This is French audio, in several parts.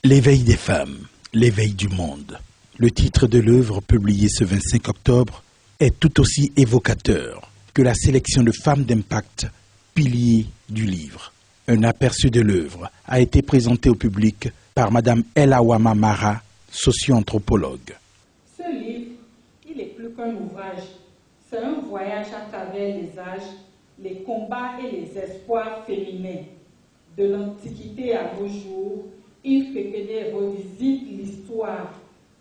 L'éveil des femmes, l'éveil du monde. Le titre de l'œuvre publiée ce 25 octobre est tout aussi évocateur que la sélection de femmes d'impact, piliers du livre. Un aperçu de l'œuvre a été présenté au public par Madame Elawama Mara, socio-anthropologue. Ce livre, il est plus qu'un ouvrage. C'est un voyage à travers les âges, les combats et les espoirs féminins. De l'Antiquité à nos jours, Yves Pépédé revisite l'histoire.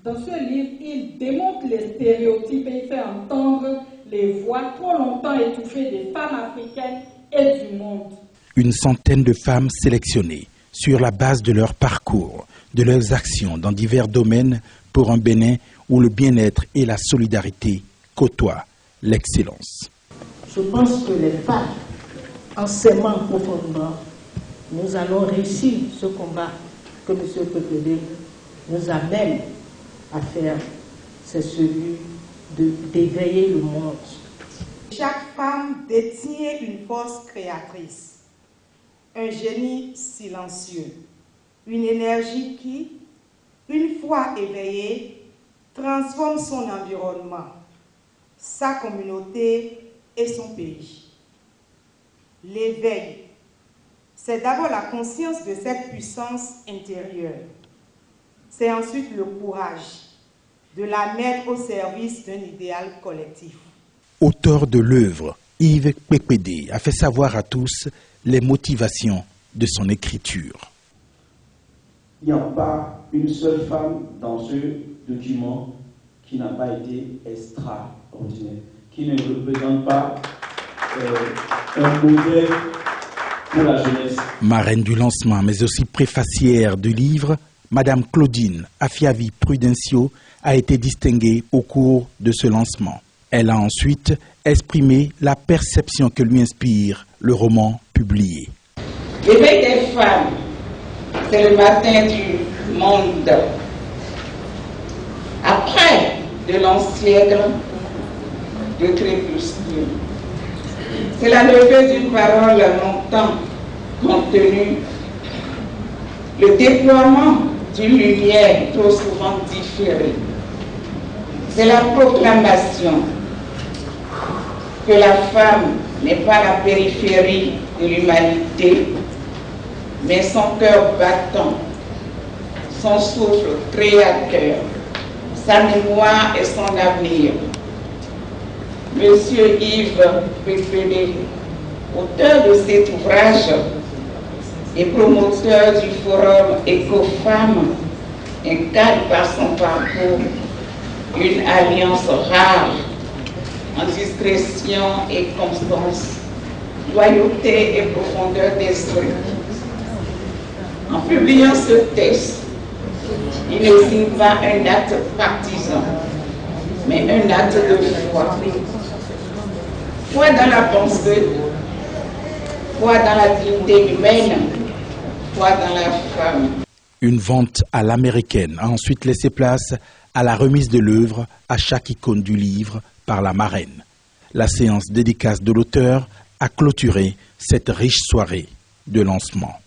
Dans ce livre, il démontre les stéréotypes et il fait entendre les voix trop longtemps étouffées des femmes africaines et du monde. Une centaine de femmes sélectionnées sur la base de leur parcours, de leurs actions dans divers domaines pour un Bénin où le bien-être et la solidarité côtoient l'excellence. Je pense que les femmes, en s'aimant profondément, nous allons réussir ce combat que M. Pépédé nous amène à faire, c'est celui d'éveiller le monde. Chaque femme détient une force créatrice, un génie silencieux, une énergie qui, une fois éveillée, transforme son environnement, sa communauté et son pays. L'éveil, c'est d'abord la conscience de cette puissance intérieure. C'est ensuite le courage de la mettre au service d'un idéal collectif. Auteur de l'œuvre, Yves Pépédé a fait savoir à tous les motivations de son écriture. Il n'y a pas une seule femme dans ce document qui n'a pas été extraordinaire, qui ne représente pas un modèle pour la jeunesse. Marraine du lancement, mais aussi préfacière du livre, Madame Claudine Afiavi Prudencio a été distinguée au cours de ce lancement. Elle a ensuite exprimé la perception que lui inspire le roman publié. L'éveil des femmes, c'est le matin du monde. Après de longs siècles de crépuscule, c'est la levée d'une parole longtemps contenue, le déploiement d'une lumière trop souvent différée. C'est la proclamation que la femme n'est pas la périphérie de l'humanité, mais son cœur battant, son souffle créateur, sa mémoire et son avenir. Monsieur Yves Pépédé, auteur de cet ouvrage et promoteur du forum Éco-Femmes, incarne par son parcours une alliance rare en discrétion et constance, loyauté et profondeur d'esprit. En publiant ce texte, il ne signe pas un acte partisan, mais un acte de foi. Foi dans la pensée, foi dans la dignité humaine, foi dans la femme. Une vente à l'américaine a ensuite laissé place à la remise de l'œuvre à chaque icône du livre par la marraine. La séance dédicace de l'auteur a clôturé cette riche soirée de lancement.